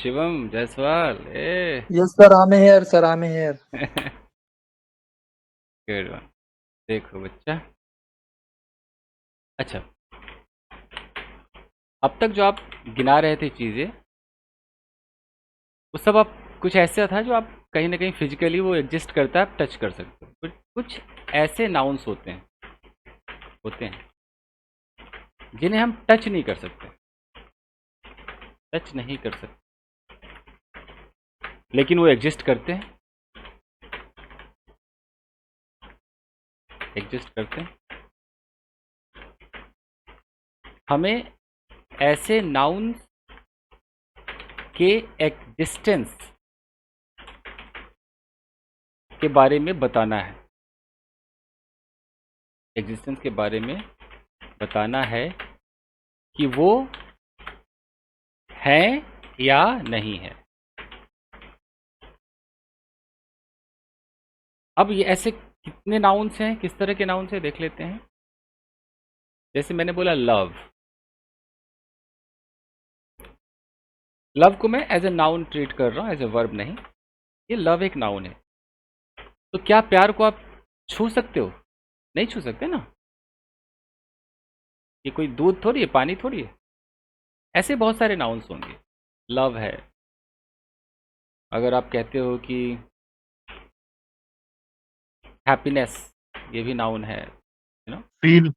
शिवम जायसवाल ए Yes, sir. I'm here, sir. I'm here. Good one. देखो बच्चा, अच्छा अब तक जो आप गिना रहे थे चीज़ें, वो सब आप कुछ ऐसा था जो आप कहीं ना कहीं फिजिकली वो एग्जिस्ट करता है, आप टच कर सकते हो। कुछ ऐसे नाउन्स होते हैं जिन्हें हम टच नहीं कर सकते, लेकिन वो एग्जिस्ट करते हैं, हमें ऐसे नाउन्स के एग्जिस्टेंस के बारे में बताना है, कि वो है या नहीं है। अब ये ऐसे कितने नाउन्स हैं, किस तरह के नाउन्स हैं, देख लेते हैं। जैसे मैंने बोला लव को मैं एज ए नाउन ट्रीट कर रहा हूँ, एज ए वर्ब नहीं। ये लव एक नाउन है। तो क्या प्यार को आप छू सकते हो? नहीं छू सकते ना। ये कोई दूध थोड़ी है, पानी थोड़ी है। ऐसे बहुत सारे नाउन्स होंगे। लव है, अगर आप कहते हो कि हैप्पीनेस, ये भी नाउन है, यू नो। फील,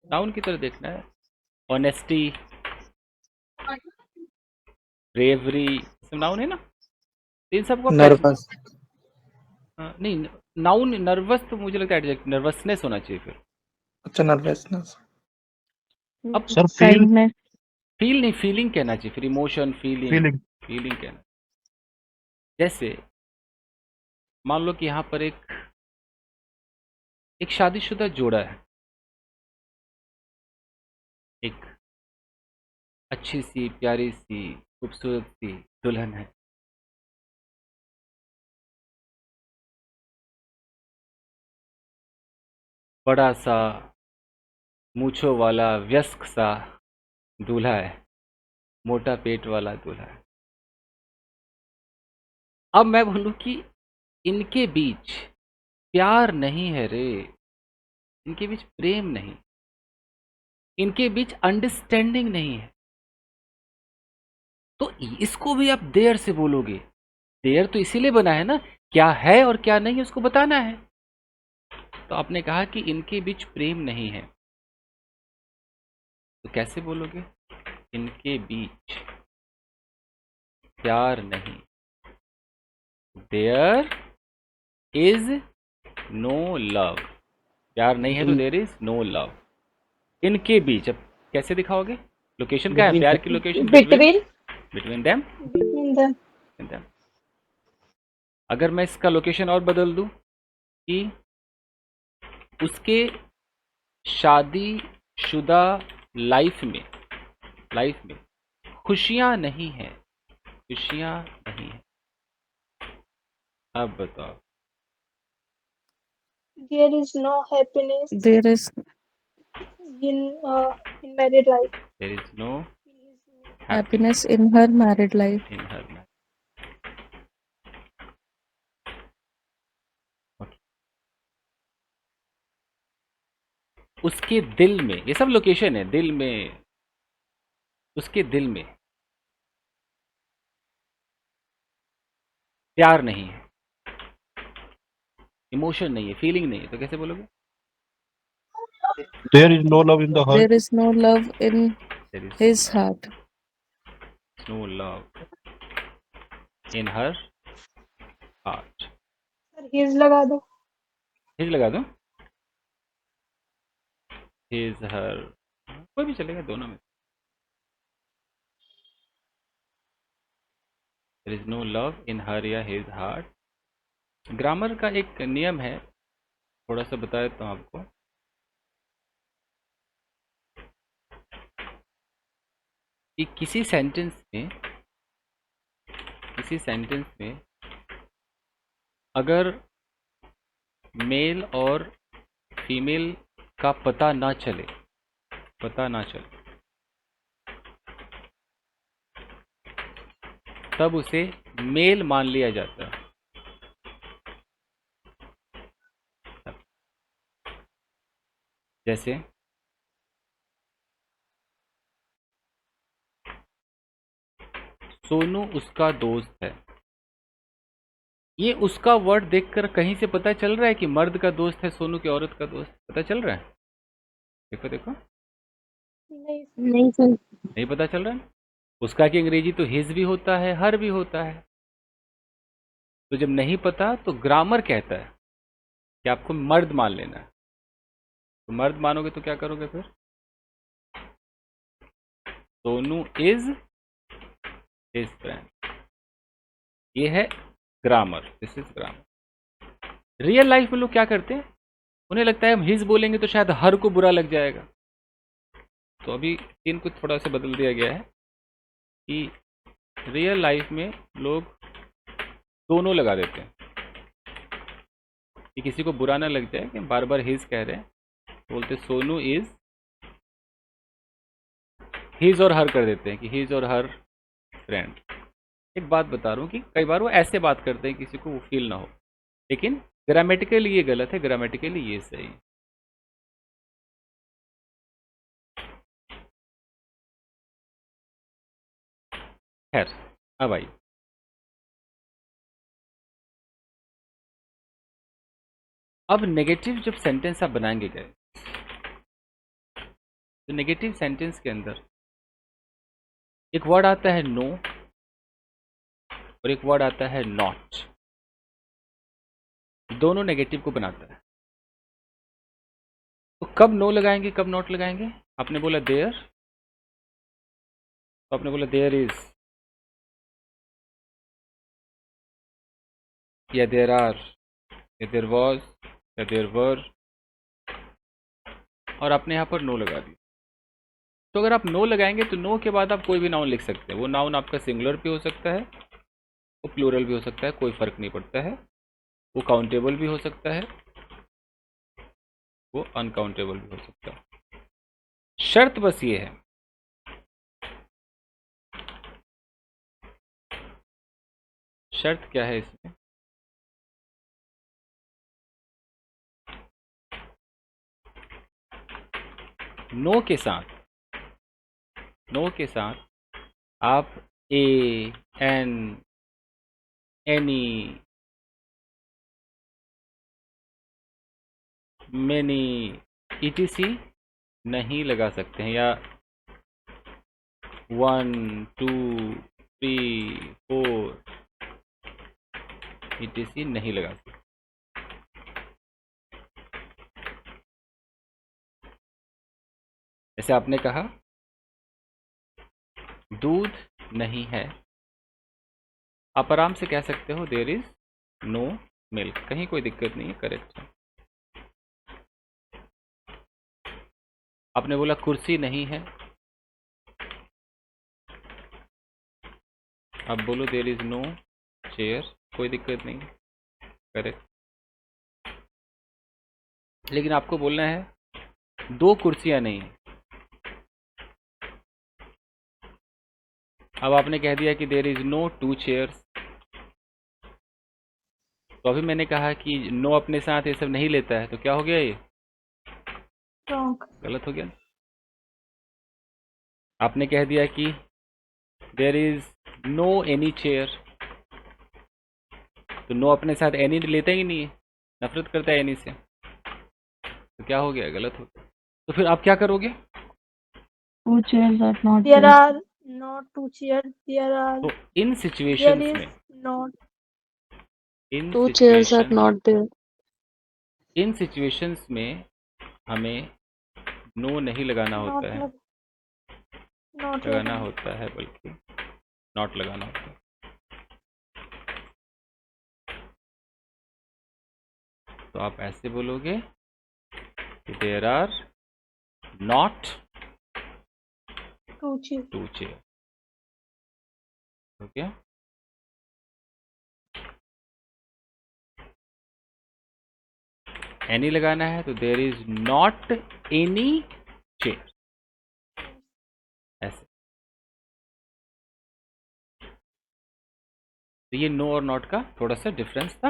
नाउन की तरह देखना है। ऑनेस्टी, ब्रेवरी, सब नाउन है ना। इन सबको आप Nervous. नहीं, नाउन नर्वस तो मुझे लगता है एडजेक्टिव, नर्वसनेस होना चाहिए फिर। अच्छा, nervousness. अब सर फील, Kindness. फील नहीं, फीलिंग कहना चाहिए फिर। इमोशन, फीलिंग, फीलिंग कहना। जैसे मान लो कि यहाँ पर एक शादीशुदा जोड़ा है, एक अच्छी सी, प्यारी सी, खूबसूरत सी दुल्हन है। बड़ा सा मूंछों वाला वयस्क सा दूल्हा है, मोटा पेट वाला दूल्हा है। अब मैं बोलूं कि इनके बीच प्यार नहीं है रे, इनके बीच प्रेम नहीं, इनके बीच अंडरस्टैंडिंग नहीं है, तो इसको भी आप देयर से बोलोगे। देयर तो इसीलिए बना है ना, क्या है और क्या नहीं है उसको बताना है। तो आपने कहा कि इनके बीच प्रेम नहीं है, तो कैसे बोलोगे? इनके बीच प्यार नहीं, देयर इज नो लव। प्यार नहीं है तो देयर इज नो लव। इनके बीच, अब कैसे दिखाओगे? लोकेशन क्या है प्यार की? Location between them. अगर मैं इसका लोकेशन और बदल दूं कि उसके शादीशुदा लाइफ में खुशियां नहीं है, अब बताओ। There is no happiness There is in married life. There is no happiness in her married life. In her marriage. उसके दिल में, ये सब लोकेशन है, दिल में, उसके दिल में प्यार नहीं है, इमोशन नहीं है, फीलिंग नहीं है, तो कैसे बोलोगे? There is no love in the heart, There is no love in there is his heart. No love in her heart. Sir, his लगा दो। हिज लगा दो, हिज हर, कोई भी चलेगा, दोनों में। There is no love in her या हिज हार्ट। ग्रामर का एक नियम है, थोड़ा सा बता देता हूँ आपको। कि किसी सेंटेंस में अगर मेल और फीमेल का पता ना चले, तब उसे मेल मान लिया जाता है। जैसे सोनू उसका दोस्त है। ये उसका वर्ड देखकर कहीं से पता चल रहा है कि मर्द का दोस्त है सोनू की औरत का दोस्त? पता चल रहा है? देखो देखो, नहीं नहीं सर। नहीं पता चल रहा है। उसका की अंग्रेजी तो हिज भी होता है, हर भी होता है। तो जब नहीं पता तो ग्रामर कहता है कि आपको मर्द मान लेना है। तो मर्द मानोगे तो क्या करोगे फिर? Sonu is his friend. ये है grammar, this is grammar. Real life में लोग क्या करते हैं, उन्हें लगता है हम हिज बोलेंगे तो शायद हर को बुरा लग जाएगा। तो अभी इनको थोड़ा सा बदल दिया गया है कि रियल लाइफ में लोग दोनों लगा देते हैं कि किसी को बुरा ना लग जाए कि बार बार हिज कह रहे हैं। तो बोलते सोनू इज हिज और हर कर देते हैं कि हिज और हर फ्रेंड। एक बात बता रहा हूँ कि कई बार वो ऐसे बात करते हैं किसी को वो फील ना हो, लेकिन ग्रामेटिकली ये गलत है, ग्रामेटिकली ये सही है। खैर, अब आई अब नेगेटिव जब सेंटेंस आप बनाएंगे गए तो नेगेटिव सेंटेंस के अंदर एक वर्ड आता है नो और एक वर्ड आता है नॉट। दोनों नेगेटिव को बनाता है। तो कब नो लगाएंगे, कब नॉट लगाएंगे? आपने बोला देयर, तो आपने बोला देयर इज या देयर आर या देयर वॉज या देयर वर, और आपने यहाँ पर नो लगा दिया। तो अगर आप नो लगाएंगे तो नो के बाद आप कोई भी नाउन लिख सकते हैं। वो नाउन आपका सिंगुलर भी हो सकता है, वो प्लूरल भी हो सकता है, कोई फर्क नहीं पड़ता है। वो काउंटेबल भी हो सकता है, वो अनकाउंटेबल भी हो सकता है। शर्त बस ये है, शर्त क्या है इसमें? नो के साथ आप ए, एन, एनी, मेनी, ईटीसी नहीं लगा सकते हैं, या 1, 2, 3, 4 ईटीसी नहीं लगा सकते। जैसे आपने कहा दूध नहीं है, आप आराम से कह सकते हो देयर इज नो मिल्क, कहीं कोई दिक्कत नहीं है, करेक्ट है। आपने बोला कुर्सी नहीं है, आप बोलो देयर इज नो चेयर, कोई दिक्कत नहीं, करेक्ट। लेकिन आपको बोलना है दो कुर्सियां नहीं है। अब आपने कह दिया कि देयर इज नो 2 चेयर्स। तो अभी मैंने कहा कि नो अपने साथ ये सब नहीं लेता है, तो क्या हो गया? ये wrong. गलत हो गया। आपने कह दिया कि there is no any chair, तो नो अपने साथ एनी लेता ही नहीं है, नफरत करता है एनी से, तो क्या हो गया? गलत हो गया। तो फिर आप क्या करोगे? 2 chairs are not There there. are not 2 chairs. तो इन There सिचुएशंस is में, not. In 2 chairs are situation not there. In situations में हमें नो नहीं लगाना Not होता है, lag- not लगाना लगाना. होता है, बल्कि नॉट लगाना होता है। तो आप ऐसे बोलोगे there are not 2 chairs. 2 chair. हो गया? एनी लगाना है तो there is not any chair, ऐसे। तो ये नो और नॉट का थोड़ा सा डिफरेंस था।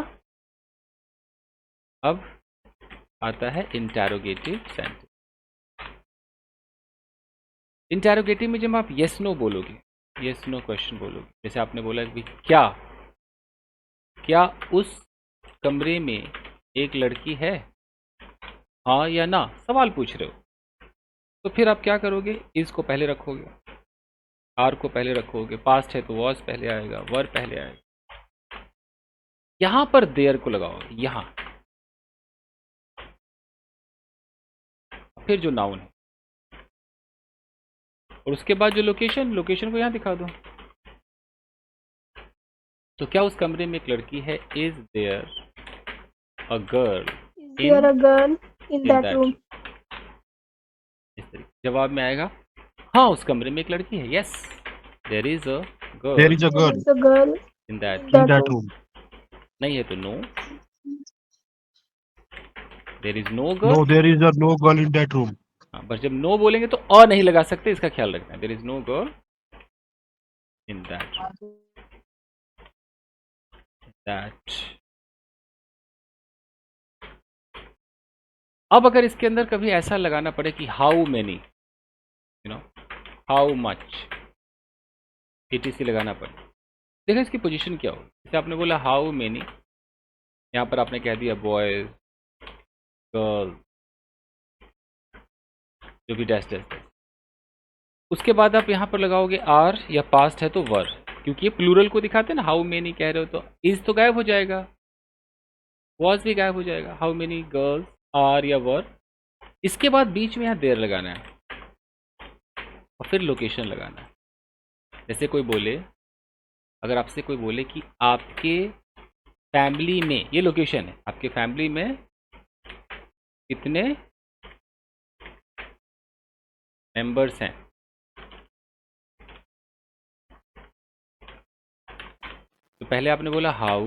अब आता है इंटरोगेटिव सेंटेंस। इंटरोगेटिव में जब आप यस नो बोलोगे, यस नो क्वेश्चन बोलोगे, जैसे आपने बोला कि क्या उस कमरे में एक लड़की है, हाँ या ना, सवाल पूछ रहे हो। तो फिर आप क्या करोगे, इज को पहले रखोगे, आर को पहले रखोगे, पास्ट है तो वॉज पहले आएगा, वर पहले आएगा। यहां पर देयर को लगाओगे, यहां, फिर जो नाउन है, और उसके बाद जो लोकेशन को यहां दिखा दो। तो क्या उस कमरे में एक लड़की है, is there a girl Is there a girl in that room? इस तरीके जवाब में आएगा, हाँ उस कमरे में एक लड़की है, yes there is a girl There is a There girl is a girl in that. in in that that room. room. नहीं है तो no, there is no No, girl. there is no girl in that room. हाँ, बस जब no बोलेंगे तो अ नहीं लगा सकते, इसका ख्याल रखना है। There is no girl in that. अब अगर इसके अंदर कभी ऐसा लगाना पड़े कि how many, how much, etc लगाना पड़े, देखो इसकी पोजीशन क्या होगी। जैसे आपने बोला हाउ मेनी, यहाँ पर आपने कह दिया बॉयज, गर्ल, जो भी डैश डैश। उसके बाद आप यहाँ पर लगाओगे आर, या पास्ट है तो वर, क्योंकि ये प्लूरल को दिखाते हैं ना। हाउ मेनी कह रहे हो तो इज तो गायब हो जाएगा, वॉज भी गायब हो जाएगा। हाउ मेनी गर्ल्स आर या वर, इसके बाद बीच में यहाँ देयर लगाना है और फिर लोकेशन लगाना है। जैसे कोई बोले, अगर आपसे कोई बोले कि आपके फैमिली में, ये लोकेशन है, आपके फैमिली में कितने मेंबर्स हैं, तो पहले आपने बोला how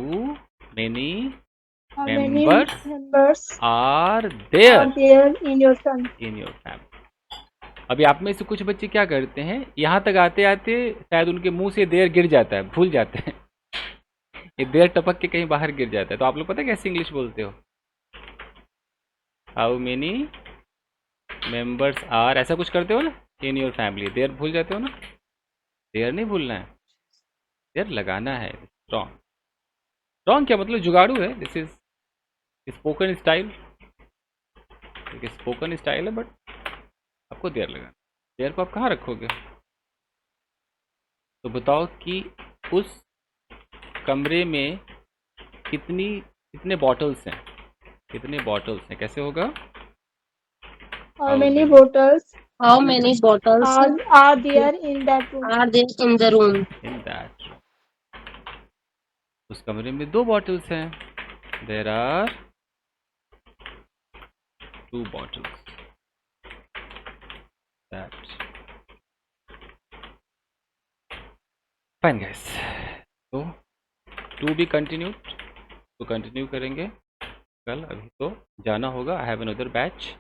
many How many Members members are are there there in your family? In your family. अभी आप में से कुछ बच्चे क्या करते हैं, यहाँ तक आते आते शायद उनके मुंह से देयर गिर जाता है, भूल जाते हैं, ये देयर टपक के कहीं बाहर गिर जाता है। तो आप लोग पता है कैसे इंग्लिश बोलते हो, हाउ मेनी मेंबर्स आर, ऐसा कुछ करते हो ना इन योर फैमिली, देयर भूल जाते हो ना। देयर नहीं भूलना है, देयर लगाना है। स्ट्रॉन्ग, स्ट्रॉन्ग क्या मतलब, जुगाड़ू है। This is spoken style, spoken style है, बट आपको देयर लगाना। देयर को आप कहाँ रखोगे, तो बताओ कि उस कमरे में कितने बॉटल्स हैं, कितने बॉटल्स हैं, कैसे होगा। How How many many? bottles How many bottles are there in that room? are there in the room? In that, उस कमरे में 2 बॉटल्स हैं, there are 2 bottles, that. Fine guys, तो टू बी कंटिन्यूड, तो continue करेंगे कल। अभी तो जाना होगा, आई हैव अनदर बैच।